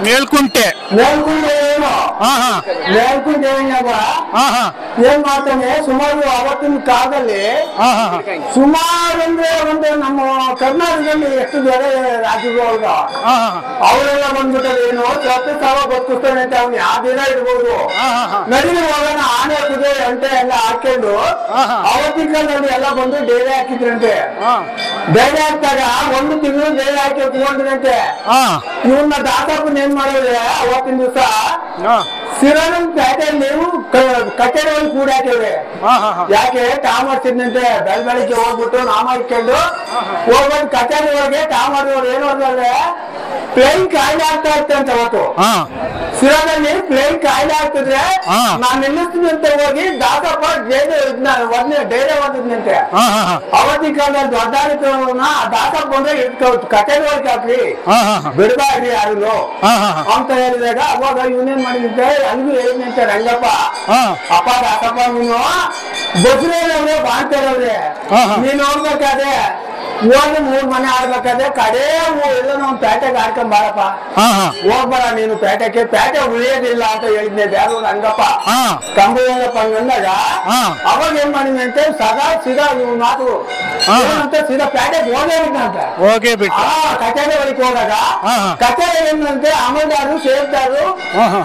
ಮೇಲ್ಕುಂಟೆ ಏನ್ ಮಾಡ್ತಾನೆ ಸುಮಾರು ಅವತ್ತಿನ ಕಾಲದಲ್ಲಿ ಸುಮಾರು ಅಂದ್ರೆ ಒಂದು ನಮ್ಮ ಕರ್ನಾಟಕದಲ್ಲಿ ಎಷ್ಟು ಬೇರೆ ರಾಜ್ಯಗಳೊಳಗ ಅವರೆಲ್ಲ ಬಂದ್ಬಿಟ್ಟರೆ ಏನು 10,000 ಗೊತ್ತಿಸ್ತಾನೆ ಅಂತ ಅವ್ನು ಯಾವ ದಿನ ಇರ್ಬೋದು ನದಿನ ಹೋಗೋಣ ಆನೆ ಕುದುರೆ ಅಂಟೆ ಎಲ್ಲ ಹಾಕೊಂಡು ಅವತ್ತಿನ ಕಾಲದಲ್ಲಿ ಎಲ್ಲ ಬಂದು ಡೈರಿ ಹಾಕಿದ್ರಂತೆ ಡೈರಿ ಹಾಕ್ದಾಗ 1 ತಿಂಗಳು ಡೈರಿ ಹಾಕಿ ಕುತ್ಕೊಂಡ್ರಂತೆ ಇವನ್ನ ದಾಸಪ್ಪನ ಏನ್ ಮಾಡಿದ್ರೆ ಅವತ್ತಿನ ದಿವಸ ಸಿರಾನಂದ್ ಪೇಟೆಯಲ್ಲಿ ಕಚೇರಿಯಲ್ಲಿ ಕೂಡ ಹಾಕಿದ್ರೆ ಯಾಕೆ ಕಾಮರ್ಸಿದ್ನಂತೆ ಬೆಳಗ್ಗೆ ಹೋಗ್ಬಿಟ್ಟು ನಾಮ ಇಟ್ಕೊಂಡು ಹೋಗ್ಬಿಟ್ಟು ಕಚೇರಿ ಒಳಗೆ ಕಾಮರ್ದವ್ರು ಏನು ಅಂದ್ರೆ ಪ್ಲೇನ್ ಕಾಯಿಲೆ ಆಗ್ತಾ ಇರ್ತಂತೆ ಅವತ್ತು ಸಿರಾದಲ್ಲಿ ಪ್ಲೇನ್ ಕಾಯಿಲೆ ಆಗ್ತಿದ್ರೆ ನಾನ್ ನಿಲ್ಲಿಸ್ತೀನಿ ಅಂತ ಹೋಗಿ ದಾಸಪ್ಪ ಡೈರೆ ಓದಿದ್ನಂತೆ ಅವತ್ತಿನ ಕಾಲದಲ್ಲಿ ದೊಡ್ಡ ದಾಸಪ್ಪ ಬಂದ್ರೆ ಕಚೇರಿ ಒಳಗೆ ಹಾಕ್ರಿ ಬಿಡಬಾರ್ರಿ ಯಾರು ಅಂತ ಹೇಳಿದಾಗ ಅವಾಗ ಇವನೇನ್ ಮಾಡಿದ್ದೆ ಅಲ್ಲಿಗೂ ಹೇಳಿದಂತೆ ರಂಗಪ್ಪ ಅಪ್ಪ ದಾಸಪ್ಪ ನೀನು ಬಸ್ರವ್ರೆ ಬಾಣ್ತಾರವ್ರೆ ನೀನ್ ನೋಡ್ಬೇಕಾದ್ರೆ ಹೋಗಿ 3 ಮನೆ ಆಡ್ಬೇಕಾದ್ರೆ ಕಡೆ ಎಲ್ಲ ನಾವು ಪೇಟೆಗೆ ಆಡ್ಕೊಂಡ್ ಬಾರಪ್ಪ ಹೋಗ್ಬಾರ ನೀನು ಪೇಟೆ ಉಳಿಯೋದಿಲ್ಲ ಅಂತ ಹೇಳಿದ್ನೆ ಯಾರು ರಂಗಪ್ಪ ಕಂಬಯ್ಯಪ್ಪ ಅಂದಾಗ ಅವಾಗ ಏನ್ ಮಾಡಿದಂತೆ ಸೀದಾ ನೀವು ಮಾತು ಏನಂತ ಸೀದಾ ಪೇಟೆಗೆ ಹೋಗೇ ಬಿಟ್ಟ ಕಚೇರಿ ಒಳಗೆ ಹೋದಾಗ ಕಚೇರಿ ಏನಂತೆ ಅಮಲ್ದಾರು ಶೇರ್ದಾರು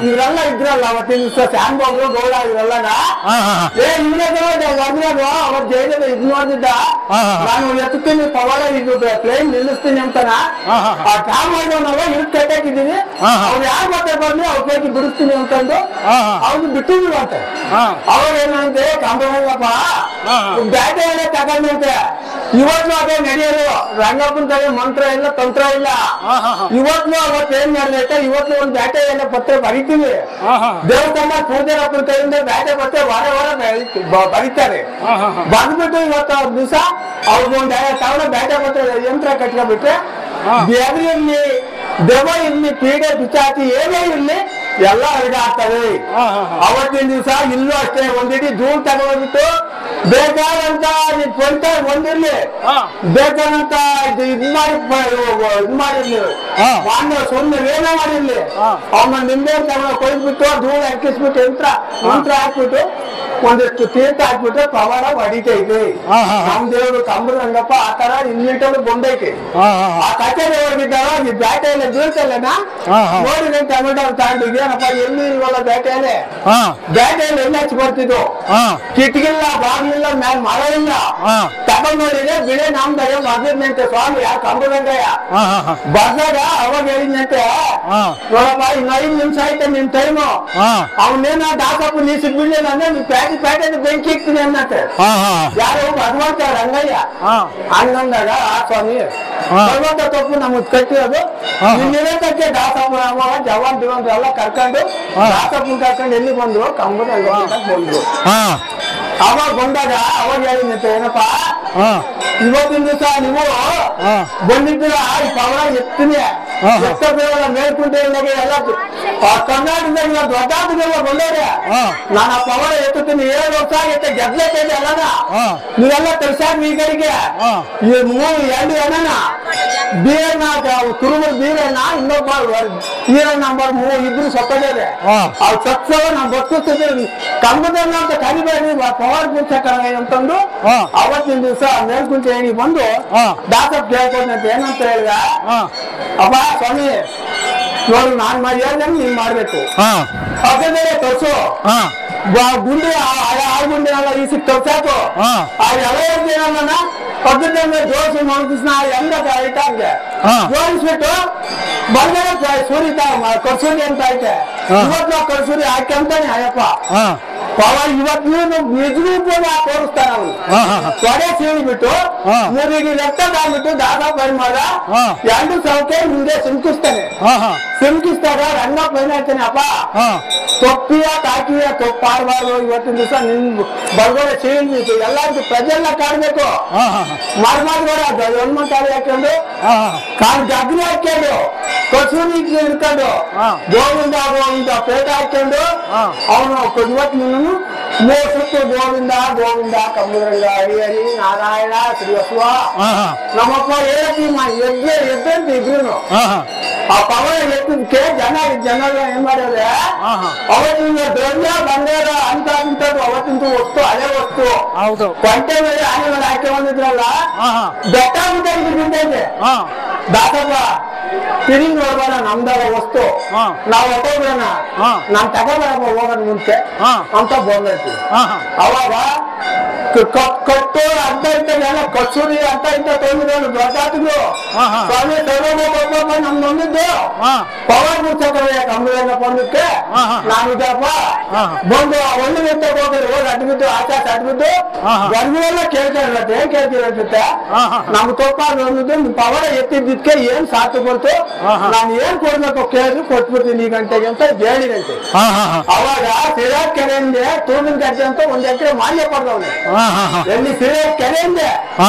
ಇವರೆಲ್ಲ ಇದ್ರಲ್ಲ ಅವತ್ತಿನ ದಿವಸ ಶಾನ್ಭೋಗ್ರು ಗೌಡ ಇವರೆಲ್ಲ ಹೊರದ್ರಾಗ ಅವತ್ ಜೈಲಲ್ಲಿ ಇದ್ ನೋಡಿದ್ದ ನಾನು ಎತ್ತುತ್ತೀನಿ ಪವಾಡ ಇದು ಪ್ಲೇನ್ ನಿಲ್ಲಿಸ್ತೀನಿ ಅಂತಾನ ಆ ಕಾಮ್ ಮಾಡಿದವನಾಗ ಇವ್ ಕಟ್ಟಾಕಿದ್ದೀನಿ ಅವ್ರು ಯಾರು ಮತ್ತೆ ಬಂದ್ರೆ ಅವ್ರ ಕೈಗೆ ಬಿಡಿಸ್ತೀನಿ ಅಂತಂದು ಅವ್ನು ಬಿಟ್ಟಿದ್ರು ಅಂತ ಅವಾಗ ಏನಂತೆ ಕಂಬಪ್ಪ ಬ್ಯಾಟೆ ಎಲ್ಲ ತಗೊಂಡಂತೆ ಇವತ್ತು ಅದೇ ನಡೆಯೋದು ರಂಗಪ್ಪನ ಕಡೆ ಮಂತ್ರ ಇಲ್ಲ ತಂತ್ರ ಇಲ್ಲ ಇವತ್ತು ಅವತ್ತು ಏನ್ ಮಾಡ್ದೈತೆ ಇವತ್ತು ಒಂದು ಬ್ಯಾಟೆ ಎಲ್ಲ ಪತ್ರ ಬರೀತೀವಿ ದೇವಸ್ಥಾನ ಪೂಜಾರಪ್ಪನ ಕೈಯಿಂದ ಬ್ಯಾಟೆ ಪತ್ರ ವಾರ ಬರೀತಾರೆ ಬಂದ್ಬಿಟ್ಟು ಇವತ್ತು ಅವ್ರ ದಿವಸ ಅವ್ರಿಗೆ ಒಂದು 5,000 ಬ್ಯಾಟೆ ಪತ್ರ ಯಂತ್ರ ಕಟ್ಕೊಂಡ್ಬಿಟ್ರೆ ಬೇರೆ ಇರ್ಲಿ ದೆವ್ವ ಇರ್ಲಿ ಪೀಡೆ ಪಿಚಾಚಿ ಏನೇ ಇರ್ಲಿ ಎಲ್ಲ ಹರಿದಾಡ್ತವೆ ಅವತ್ತಿನ ದಿವಸ ಇಲ್ಲೂ ಅಷ್ಟೇ ಒಂದಿಡೀ ಧೂಳ್ ತಗೊಂಡ್ಬಿಟ್ಟು ಬೇಕಾದಂತ ಒಂದಿರ್ಲಿ ಬೇಕಾದಂತ ಇದ್ ಮಾಡಿರ್ಲಿ ಸುಮ್ಮನೆ ಏನೋ ಮಾಡಿರ್ಲಿ ಅವನ್ನ ನಿಂಬೆ ತಗೊಂಡು ಕೊಯ್ದ್ಬಿಟ್ಟು ಧೂಳು ಹಾಕಿಸ್ಬಿಟ್ಟು ಮಂತ್ರ ಹಾಕ್ಬಿಟ್ಟು ಒಂದಿಷ್ಟು ತೀರ್ಥ ಹಾಕ್ಬಿಟ್ಟು ಪವಾಡ ಹೊಡಿತೈತಿ ನಮ್ ದೇವ್ರು ಕಂಬದ ರಂಗಪ್ಪ ಆ ತರ ಇನ್ನಿಟ್ಟಲ್ಲಿ ಬಂದೈತಿ ಆ ಕಚೇರಿ ಹೋಗಿದ್ದಾರ ಈ ಬ್ಯಾಟೆ ಎಲ್ಲ ಬೀಳ್ತಲ್ಲನಾ ನೋಡಿದ್ರೆ ಟೊಮೆಟೊ ತಗೊಂಡು ಏನಪ್ಪ ಎಲ್ಲಿ ಇಲ್ವಲ್ಲ ಬ್ಯಾಟೆಯಲ್ಲಿ ಎಲ್ಲಿ ಹಚ್ಚಿ ಬರ್ತಿದ್ವು ಕಿಟ್ಗಿಲ್ಲ ಬಾಗ್ಲಿಲ್ಲ ಮ್ಯಾಲ್ ಮರ ಇಲ್ಲ ತಗೊಂಡ್ ನೋಡಿದ್ರೆ ಬಿಳೆ ನಮ್ದಾಗ ಬರ್ದಿದ್ನಂತೆ ಸ್ವಾಮಿ ಯಾ ಕಂಬದಂಗಯ್ಯ ಬರ್ದಾಗ ಅವಾಗ ಹೇಳಿದ್ನಂತೆ ನೋಡಪ್ಪ ಇನ್ನು 5 ನಿಮಿಷ ಆಯ್ತು ನಿನ್ ಟೈಮು ಅವನೇನ ದಾಸಪ್ಪ ನೀ ಸಿಗ್ಬಿಡ್ಲಿಲ್ಲ ಅಂದ್ರೆ ನೀನ್ ಪ್ಯಾಟೆ ಬೆಂಕಿ ಇಕ್ತೀನಿ ಅನ್ನತ್ತೆ ಯಾರು ಭಗವಂತ ರಂಗಯ್ಯ ಹಂಗಂದಾಗ ಆ ಸ್ವಾಮಿ ಭಗವಂತ ತಪ್ಪು ನಮಗ್ ಕಟ್ಟಿರೋದು ನಿನ್ನಕ್ಕೆ ದಾಸಪ್ಪ ಜವಾನ್ ದಿವಂತ ಎಲ್ಲ ಕರ್ಕೊಂಡು ದಾಸಪ್ಪನ ಕರ್ಕೊಂಡು ಎಲ್ಲಿ ಬಂದ್ರು ಕಂಬದ ಬಂದ್ರು ಅವಾಗ ಬಂದಾಗ ಅವಾಗ ಹೇಳಿದಂತೆ ಏನಪ್ಪಾ ಇವತ್ತಿನ ದಿವಸ ನೀವು ಬಂದಿದ್ದೀರ ಈ ಪವನ ಎತ್ತೀನಿ ಎತ್ತ ಬೇಡ ಮೇಲ್ಕುಂಟೆಗೆ ಎಲ್ಲ ಕರ್ನಾಟಕದಾಗ ದೊಡ್ಡಾಟದೆಲ್ಲ ಬಂದವ್ರೆ ನಾನು ಆ ಪವನ ಎತ್ತುತ್ತೀನಿ 7 ವರ್ಷ ಆಗೈತೆ ಗೆದ್ಲೈತೆ ಎಲ್ಲನ ನೀವೆಲ್ಲ ತರ್ಸಾಕ್ ಈ ಕಡೆಗೆ ಈ 2 ಜನನ ಬೀರಣ್ಣ ಕುರುಬರ್ ಬೀರಣ್ಣ ಇನ್ನೊಬ್ಬ ಈರಣ್ಣ ನಂಬರ್ 3 ಇಬ್ರು ಸತ್ತೋಗಿದೆ ಅವ್ರು ಸತ್ಸವ ನಾವು ಬದುಕಿಸ್ತಿದ್ದೀವಿ ಕಂಬದಲ್ಲ ಅಂತ ಕರಿಬೇಡಿ ಪವರ್ ಕುಂಚ ಅಂತಂದು ಅವತ್ತಿನ ದಿವಸ ಮೇಲ್ಕುಂಚೆ ಹೇಳಿ ಬಂದು ದಾಸಪ್ಪ ಕೇಳ್ಕೊಂಡಂತ ಏನಂತ ಹೇಳಿದ ಅಪ್ಪ ಸ್ವಾಮಿ ನೋಡು ನಾನ್ ಮಾಡಿ ಹೇಳ್ದಂಗೆ ನೀನ್ ಮಾಡ್ಬೇಕು ಅದೇ ತರ್ಸು ಗುಂಡಿ ಆ ಗುಂಡಿ ಎಲ್ಲ ಈ ಸಿಕ್ ತರ್ಸಾಕು ಆ ಎಲ್ಲ ಪಕ್ಕದ ಜೋಡಿಸಿ ಮನಸ್ನ ಎಲ್ಲ ಇಟ್ಟಂಗೆ ಜೋಡಿಸ್ಬಿಟ್ಟು ಬಂದರೆ ಸೂರಿ ಕರ್ಸೂರಿ ಅಂತ ಐತೆ ಇವತ್ತು ನಾವು ಕರ್ಸೂರಿ ಹಾಕಿ ಅಂತಾನೆ ಅಯ್ಯಪ್ಪ ಪವರ್ ಇವತ್ತು ನಿಜರೂಪವಾಗಿ ತೋರಿಸ್ತಾನ ಅವನು ತೊಡೆ ಸೀಳ್ಬಿಟ್ಟು ಮೂರಿಗೆ ಲೆಕ್ಕ ಆಗ್ಬಿಟ್ಟು ದಾದಾ ಪರಿಮಾದ 2 ಸೌಕೆ ಮುಂದೆ ಸಿಂಕಿಸ್ತಾನೆ ಸಿಂಕಿಸಿದಾಗ ರಂಗಪ್ಪ ಏನಾಗ್ತಾನೆ ಅಪ್ಪ ತೊಪ್ಪಿಯ ಕಾಕಿಯ ತೊಪ್ಪಾಡಬಾರ್ದು ಇವತ್ತಿನ ದಿವಸ ನಿನ್ ಬರ್ಗೋಡೆ ಸೀಳ್ಬೇಕು ಎಲ್ಲಾರ್ಗು ಪ್ರಜೆಲ್ಲ ಕಾಡ್ಬೇಕು ಮರ್ಮಾದ್ಗೋಡ ಹೆಣ್ಮನ್ ತಾಳಿ ಹಾಕೊಂಡು ಜಗ್ನಿ ಹಾಕೊಂಡು ಕಸೂರಿ ಇಟ್ಕೊಂಡು ಗೋವಿಂದ ಗೋವಿಂದ ಪೇಟ ಹಾಕೊಂಡು ಅವನು ಇವತ್ತು ನೀನು 3 ಸುತ್ತು ಗೋವಿಂದ ಗೋವಿಂದ ಕಂಬುರಂಗ ಹರಿ ಹರಿ ನಾರಾಯಣ ಶ್ರೀ ಬಸವ ನಮ್ಮಪ್ಪ ಹೇಳತಿ ಎದ್ದಂತ ಇದ್ರು ಆ ಪವನ ಎತ್ತದಕ್ಕೆ ಜನ ಏನ್ ಮಾಡ್ಯಾರೆ ಅವತ್ತಿನ ದ್ರವ್ಯ ಬಂಗಾರ ಅಂತ ಇಂಥದ್ದು ಅವತ್ತಿನ ವಸ್ತು ಹಳೆ ವಸ್ತು ಕೊಂಟೆ ಮೇಲೆ ಆನೆ ಮೇಲೆ ಹಾಕಿ ಬಂದಿದ್ರಲ್ಲ ಬೆಟ್ಟ ಬಿಟ್ಟೈತೆ ದಾಸಪ್ಪ ತಿರುಗಿ ನೋಡ್ಬೇಡ ನಮ್ದಾಗ ವಸ್ತು ನಾವ್ ಹೊಟ್ಟೋಗ್ರಣ ನಾನ್ ತಗೋಬರಪ್ಪ ಹೋಗೋದ್ ಮುಂಚೆ ಅಂತ ಬಂದೈತಿ ಅವಾಗ ಕಟ್ಟು ಅಂತ ಇಂಥದ್ದೆಲ್ಲ ಕಸೂರಿ ಅಂತ ಇಂಥ ತೊಂದ್ರೆ ದೊಡ್ಡಾತಿದ್ರು ಸ್ವಾಮಿ ತಗೋಬೇಕು ನಮ್ ನಂಬಿದ್ದು ಪವರ್ ಮುಚ್ಚಕ್ಕೆ ಕಂಬಳನ್ನ ಬಂದಕ್ಕೆ ನಾನಿದ್ದಪ್ಪ ಬಂದು ಒಂದು ನಿಂತ ಹೋಗಿದ್ರು ಹೋಗಿ ಅಡ್ಬಿದ್ದು ಆಚಾರ ಅಡ್ಬಿದ್ದು ಗರ್ಭಿಳೆಲ್ಲ ಕೇಳ್ತಾ ಇರತ್ತೆ ಏನ್ ಕೇಳ್ತಿರತ್ತೆ ನಮ್ ತಪ್ಪ ಬಂದಿದ್ದು ನಿಮ್ ಪವರ್ ಎತ್ತಿದ್ದಕ್ಕೆ ಏನ್ ಸಾಕು ಬಂತು ನಾನು ಏನ್ ಕೊಡ್ಬೇಕು ಕೇಳಿದ್ರು ಕೊಟ್ಬಿಡ್ತೀನಿ ಈ ಗಂಟೆಗೆ ಅಂತ ಹೇಳಿದಂತೆ ಅವಾಗ ಸಿರಾ ಕೆರೆಯಿಂದ ತೂಬಿನ ಗಡ್ಡೆ ಅಂತ 1 ಎಕರೆ ಮಾನ್ಯ ಪಡೆದವನೆ ಎಲ್ಲಿ ಸಿರಾ ಕೆರೆಯಿಂದ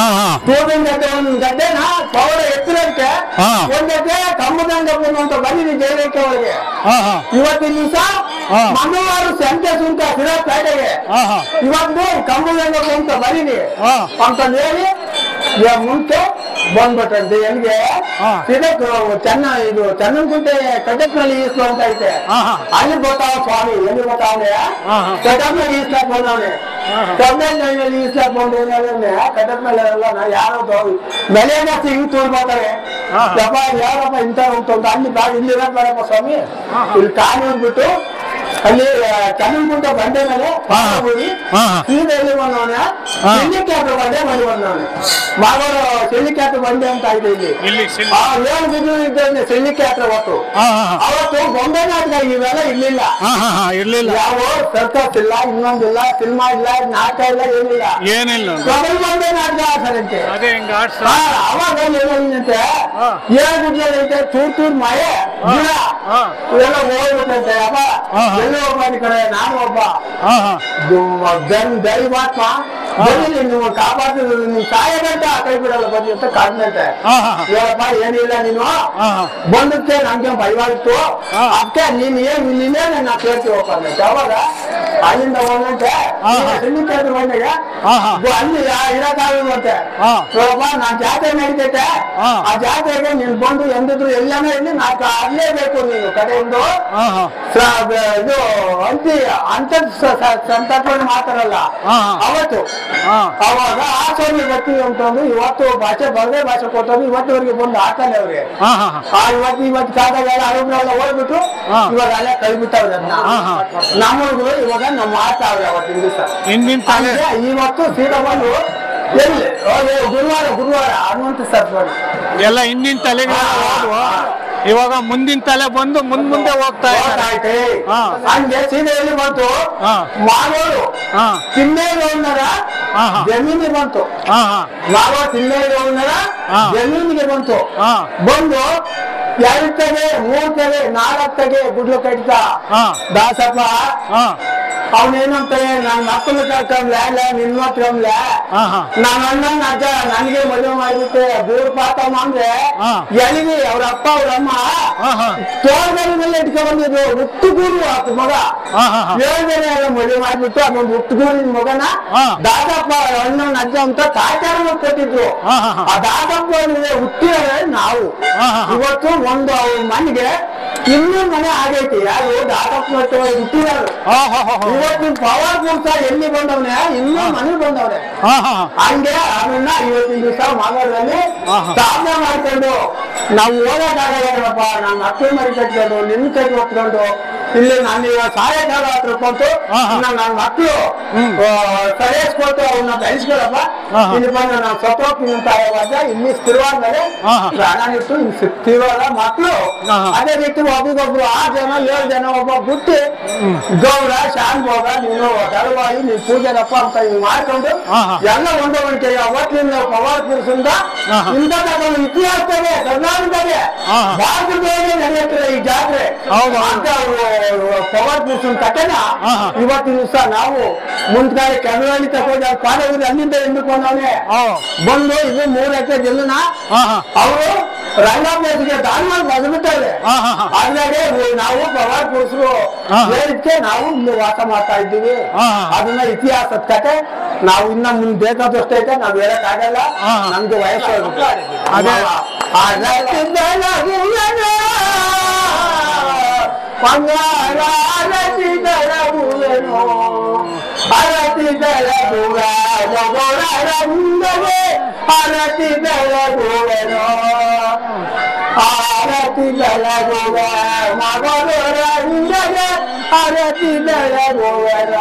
ತೂಬಿನ ಗಡ್ಡೆ ಒಂದು ಗಡ್ಡೆನ ಪವರ ಎತ್ತಿರಕ್ಕೆ 1 ಎಕರೆ ಕಂಬದಂಗಪ್ಪ ಅಂತ ಬಂದಿದ್ದೀನಿ ಜೈಲಕ್ಕೆ ಅವರಿಗೆ ಇವತ್ತಿನ ದಿವಸ ಮಂಗಳವಾರ ಸಂತೆ ಸುಂಕ ಸಿರಾ ಪೇಟೆಗೆ ಇವತ್ತು ಕಂಬದಂಗಪ್ಪ ಅಂತ ಬರೀನಿ ಅಂತ ಹೇಳಿ ಮುಂಚೆ ಬಂದ್ಬಿಟ್ಟಂತೆ ಎಲ್ಲಿಗೆ ಇದು ಚನ್ನನಕುಂಟೆ ಕಟಕ್ನಲ್ಲಿ ಈಸ್ಲು ಅಂತ ಐತೆ ಅಲ್ಲಿ ಬರ್ತಾವ ಸ್ವಾಮಿ ಎಲ್ಲಿ ಬರ್ತಾವನೆ ಕಟಕ್ನಲ್ಲಿ ಈಸ್ಲಾಕ್ ಬಂದವನೆ ಕರ್ನಾಟಕದಲ್ಲಿ ಈಸ್ಲಾಕ್ ಬಂದು ಏನಾದ್ರೆ ಕಟಕ್ನಲ್ಲೆಲ್ಲ ಯಾರೋ ಬೆಲೆ ಜಾಸ್ತಿ ಹಿಂಗ್ ತೋರ್ಬಾರ್ತಾರೆ ಯಾರಪ್ಪ ಇಂಥ ಉಂಟು ಅಲ್ಲಿ ಇಲ್ಲಿ ಇರೋದ್ ಬೇಡಪ್ಪ ಸ್ವಾಮಿ ಇಲ್ಲಿ ಕಾನೂನು ಬಿಟ್ಟು ಅಲ್ಲಿ ಚನ್ನನಕುಂಟೆ ಬಂಡೆ ಮೇಲೆ ಸೀದಾ ಎಲ್ಲಿ ಬಂದವನೆ ಹೆಲಿಕಾಪ್ಟರ್ ಬಂಡೆ ಮಾಡಿ ಬಂದವನೆ ಮಾಗೋರು ಹೆಲಿಕಾಪ್ಟರ್ ಬಂಡೆ ಅಂತ ಆಯ್ತು ಇಲ್ಲಿ ಏನ್ ಬಿದ್ದು ಇದ್ದ ಹೆಲಿಕಾಪ್ಟರ್ ಅವತ್ತು ಬೊಂಬೆ ನಾಟಕ ಇವೆಲ್ಲ ಇರ್ಲಿಲ್ಲ ಯಾವ ಸರ್ಕಸ್ ಇಲ್ಲ ಇನ್ನೊಂದಿಲ್ಲ ಸಿನಿಮಾ ಇಲ್ಲ ನಾಟಕ ಇಲ್ಲ ಏನಿಲ್ಲ ಡಬಲ್ ಬೊಂಬೆ ನಾಟಕ ಆಡ್ತಾರಂತೆ ಅವಾಗ ಏನಾಗಿದಂತೆ ಏನ್ ಬಿಡ್ಲೈತೆ ತೂರ್ ಮಾಯೆ ಗಿಡ ಇವೆಲ್ಲ ಹೋಗ್ಬಿಟ್ಟಂತೆ ಅಪ್ಪ ಎಲ್ಲೋ ಒಬ್ಬ ಕಡೆ ನಾನು ಒಬ್ಬ ದೈವಾತ್ಮ ನೀವು ಕಾಪಾಡ್ತಿದ್ರು ನೀವು ಸಾಯಗಂಟ ಕೈ ಬಿಡಲ್ಲ ಬನ್ನಿ ಅಂತ ಕಾಡ್ನಂತೆ ಹೇಳಪ್ಪ ಏನಿಲ್ಲ ನೀನು ಬಂದಕ್ಕೆ ನಮ್ಗೆ ಭಯವಾಗಿತ್ತು ಅದಕ್ಕೆ ನೀನೇ ನನ್ನ ಕೇಳ್ತೀವಪ್ಪ ಅಂತೆ ಅವಾಗ ಅಲ್ಲಿಂದ ಒಂದಂತೆ ಸಿಂಡಿಕೇಟ್ ಬಂದಾಗ ಅಲ್ಲಿ ಇರಕ್ಕಾಗಲ್ವಂತೆ ನೋಡಪ್ಪ ನಾನ್ ಜಾತ್ರೆ ನಡೀತೈತೆ ಆ ಜಾತ್ರೆಗೆ ನೀನ್ ಬಂದು ಎಂದಿದ್ರು ಎಲ್ಲಾನು ಇಲ್ಲಿ ನಾಲ್ಕು ಆಡ್ಲೇಬೇಕು ನೀನು ಕಡೆಯಿಂದ ಇದು ಅಂತ ಸಂತರ್ಪಣೆ ಮಾತಾಡಲ್ಲ ಅವತ್ತು ಅವಾಗ ಆ ಸ್ವಾಮಿ ಬರ್ತೀವಿ ಅಂತಂದು ಇವತ್ತು ಭಾಷೆ ಬರದೇ ಭಾಷೆ ಕೊಟ್ಟರು ಇವತ್ತುವರೆಗೆ ಬಂದು ಹಾಕಲ್ಲ ಅವ್ರಿಗೆ ಇವತ್ತು ಕಾದಾಗೆಲ್ಲ ಅರುಣೆಲ್ಲ ಹೋಗ್ಬಿಟ್ಟು ಇವಾಗ ಅಲ್ಲೇ ಕೈ ಬಿಟ್ಟವ್ರೆ ಅದನ್ನ ನಮ್ಮಗಳು ಇವಾಗ ನಮ್ಮ ಆಡ್ತಾವ್ರೆ ಅವತ್ತಿನ ದಿವಸ ಇವತ್ತು ಸೀದಾ ಬಂದು ಎಲ್ಲಿ ಗುರುವಾರ ಹನುಮಂತ ಸತ್ವಾರ ಎಲ್ಲ ಹಿಂದಿನ ತಲೆಗೆ ಇವಾಗ ಮುಂದಿನ ತಲೆ ಬಂದು ಮುಂದೆ ಹೋಗ್ತಾ ಐತೆ ಹಂಗೆ ಸೀದಾ ಎಲ್ಲಿ ಬಂತು ಮಾಗೋಡು ತಿಮ್ಮೇಗೌಡರ ಜಮೀನಿಗೆ ಬಂತು ಮಾಗೋ ತಿಮ್ಮೇಗೌಡರ ಜಮೀನಿಗೆ ಬಂತು ಬಂದು 2 ತೆಗೆ 3 ತೆಗೆ 4 ತೆಗೆ ಗುಡ್ಲು ಕಟ್ಟ ದಾಸಪ್ಪ ಅವನೇನಂತಾನೆ ನಾನ್ ಮಕ್ಕಳು ಕಳ್ಕೊಂಬ್ಲ ನಿನ್ ಮಕ್ಕಳ ನಾನ್ ಅಣ್ಣನ ಅಜ್ಜ ನನ್ಗೆ ಮದುವೆ ಮಾಡ್ಬಿಟ್ಟೆ ದೂರ ಪಾತಮ್ಮ ಅಂದ್ರೆ ಎಲ್ಲಿಗೆ ಅವ್ರ ಅಪ್ಪ ಅವ್ರಮ್ಮ ತೋಟದಲ್ಲಿ ಇಟ್ಕೊಂಡ್ ಬಂದಿದ್ರು ಹುಟ್ಟುಗೂರು ಆತ ಮಗ 7 ಜನ ಎಲ್ಲ ಮದುವೆ ಮಾಡ್ಬಿಟ್ಟು ಅದೊಂದು ಹುಟ್ಟುಗೂರಿನ ಮಗನ ದಾದಪ್ಪ ಅಣ್ಣನ ಅಜ್ಜ ಅಂತ ಕಾಯ್ತಾರ ಕೊಟ್ಟಿದ್ರು ಆ ದಾದಪ್ಪ ಹುಟ್ಟಿದ್ರೆ ನಾವು ಇವತ್ತು ಒಂದು ಅವ್ರ ಮನೆಗೆ ಇನ್ನೊಂದು ಮನೆ ಆಗೈತಿ ಯಾರು ದಾದಪ್ಪ ಹುಟ್ಟಿರೋರು ಇವತ್ತು ಪವರ್ ಪೂರ್ತ ಎಲ್ಲಿ ಬಂದವನೆ ಇನ್ನೂ ಮನೆ ಬಂದವನೆ ಹಂಗೆ ಅದನ್ನ ಇವತ್ತಿನ ದಿವಸ ಮಾಗಡದಲ್ಲಿ ಸ್ಥಾಪನೆ ಮಾಡ್ಕೊಂಡು ನಾವು ಓದಕ್ಕಾಗಲ್ಲಪ್ಪ ನಮ್ಮ ಮಕ್ಕಳು ಮರಿ ಕಟ್ಕೊಂಡು ನಿನ್ನ ಕೈ ಹೊತ್ಕೊಂಡು ಇಲ್ಲಿ ನಾನು ಇವಾಗ ಸಾಯಂಕಾಲ ಹತ್ರ ಕೂತು ನನ್ನ ಮಕ್ಕಳು ಸರಿಸ್ಕೊಟ್ಟು ಅವನ್ನ ಬೆಳೆಸ್ಕೊಳಪ್ಪ ಇಲ್ಲಿ ಬಂದು ನಾನು ಸತ್ತೋಗ್ತೀನಿ ಅಂತ ಇವಾಗ ಇಲ್ಲಿ ಸ್ಥಿರವಾದ್ಮೇಲೆ ಪ್ರಾಣಿಟ್ಟು ಇಲ್ಲಿ ಸ್ಥಿರವಾದ ಮಕ್ಕಳು ಅದೇ ರೀತಿ ಒಬ್ಬರಿಗೊಬ್ರು 6 ಜನ 7 ಜನ ಒಬ್ಬ ಬಿಟ್ಟು ಗೌಡ ಶಾನ್ ಭೋಗ ನೀನು ದಳವಾಯಿ ನೀನು ಪೂಜೆರಪ್ಪ ಅಂತ ಹಿಂಗ್ ಮಾಡ್ಕೊಂಡು ಎಲ್ಲ ಹೊಂದವಣಿಕೆ ಅವತ್ತಿನ ಪವಾಡ ಪುರುಷಿಂದ ಇಂಥ ಇತಿಹಾಸದಲ್ಲಿ ಕರ್ನಾಟಕದಲ್ಲಿ ಭಾರತದಲ್ಲಿ ನಡೆಯುತ್ತದೆ ಈ ಜಾತ್ರೆ ಅಂತ ಪವಾಡ ಪುರುಷನ ಕಥೆನ ಇವತ್ತಿನ ದಿವಸ ನಾವು ಮುಂದ್ಗಾಡಿ ಕರ್ನಾಟಕ ತಗೊಂಡು ಪಾದವರು ಅಲ್ಲಿಂದ ಎಂದುಕೊಂಡವನೇ ಬಂದು ಇದು 3 ಎಕರೆ ಜಮೀನ ಅವರು ರಂಗಾಭ್ಯಾಸಿಗೆ ದಾನ ಮಾಡಿ ಬಂದ್ಬಿಟ್ಟಾರೆ ಹಾಗಾಗಿ ನಾವು ಪವಾಡ ಪುರುಷರು ಹೇಳಿದ್ಕೆ ನಾವು ಇಲ್ಲಿ ವಾಸ ಮಾಡ್ತಾ ಇದ್ದೀವಿ ಅದನ್ನ ಇತಿಹಾಸದ ಕತೆ ನಾವು ಇನ್ನ ಮುಂದೆ ಬೇಕಾದಷ್ಟು ಐತೆ ನಾವ್ ಹೇಳಕ್ ಆಗಲ್ಲ ನಮ್ಗೆ ವಯಸ್ಸು ಆರತಿ ಬೆಳಗುವ ಮಗಳು ರಂಗಗೆ ಆರತಿ ಬೆಳಗುವರ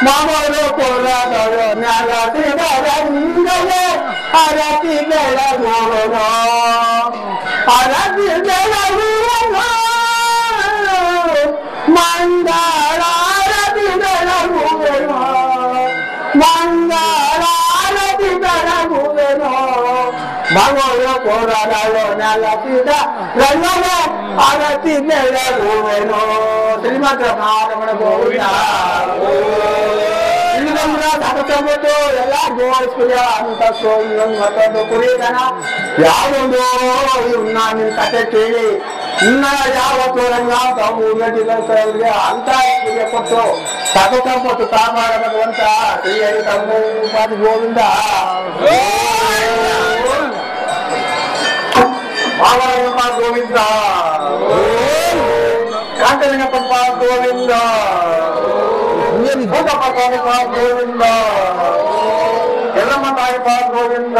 ಮಗಳು ಕೊರಗಳು ನೆಲಸಿದ ರಂಗಗೆ ಆರತಿ ಬೆಳಗುವರ ಆರತಿ ಬೆಳಗುವರ ಮಂಗಳ ಆರತಿ ಬೆಳಗುವರ ಮಂಗಳ ಆರತಿ ಬೆಳಗುವರ ಮಗಳು ಕೊರಗಳು ನೆಲಸಿದ ರಂಗಗೆ ಆರತಿ ಬೆಳಗುವೆನೋ ಶ್ರೀಮಂತ ಮಹಾರಮಣ ಗೋವಿಂದ ಸಾಕಷ್ಟು ಎಲ್ಲ ಗೋಳಿಸ್ಬಿಡ ಅಂತ ಮತ್ತೊಂದು ಕುಡಿದನ ಯಾವೊಂದು ಇವ್ನ ನಿನ್ ಕತೆ ಕೇಳಿ ಇನ್ನ ಯಾವತ್ತು ರಂಗ ಅವ್ರಿಗೆ ಅಂತ ಪೂಜೆ ಕೊಟ್ಟು ಸಾಕಷ್ಟು ಕಾಪಾಡಬೇಕಂತ ಶ್ರೀ ಹರಿ ತಮ್ಮ ಗೋವಿಂದ ಬಾಬಾರಪ್ಪ ಗೋವಿಂದ ಕಾಂತಲಿಂಗಪ್ಪ ಗೋವಿಂದ ಭೂತಪ್ಪ ಗೋವಿಂದ ಎಲ್ಲಮ್ಮ ತಾಯಿಪ್ಪ ಗೋವಿಂದ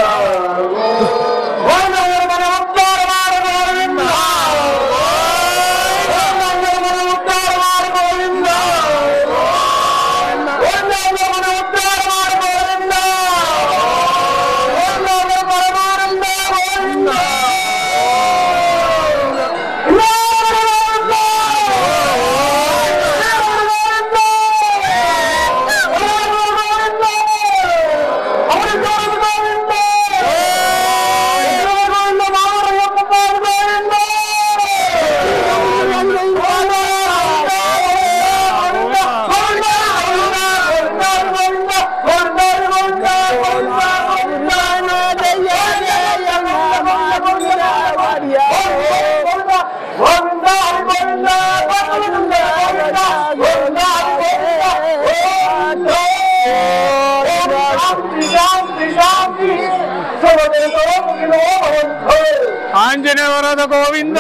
ಆಂಜನೇಯ ವರದ ಗೋವಿಂದ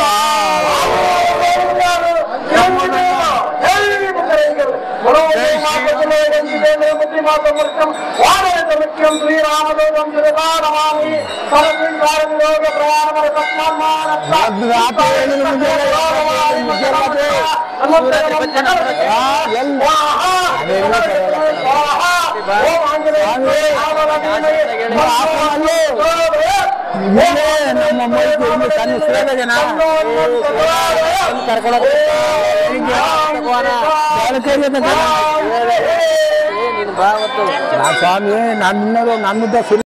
ನಮ್ಮ ಸಣ್ಣ ಸೇವೆ ಜನ ಕರ್ಕೊಂಡು ಸ್ವಾಮಿ ನನ್ನದು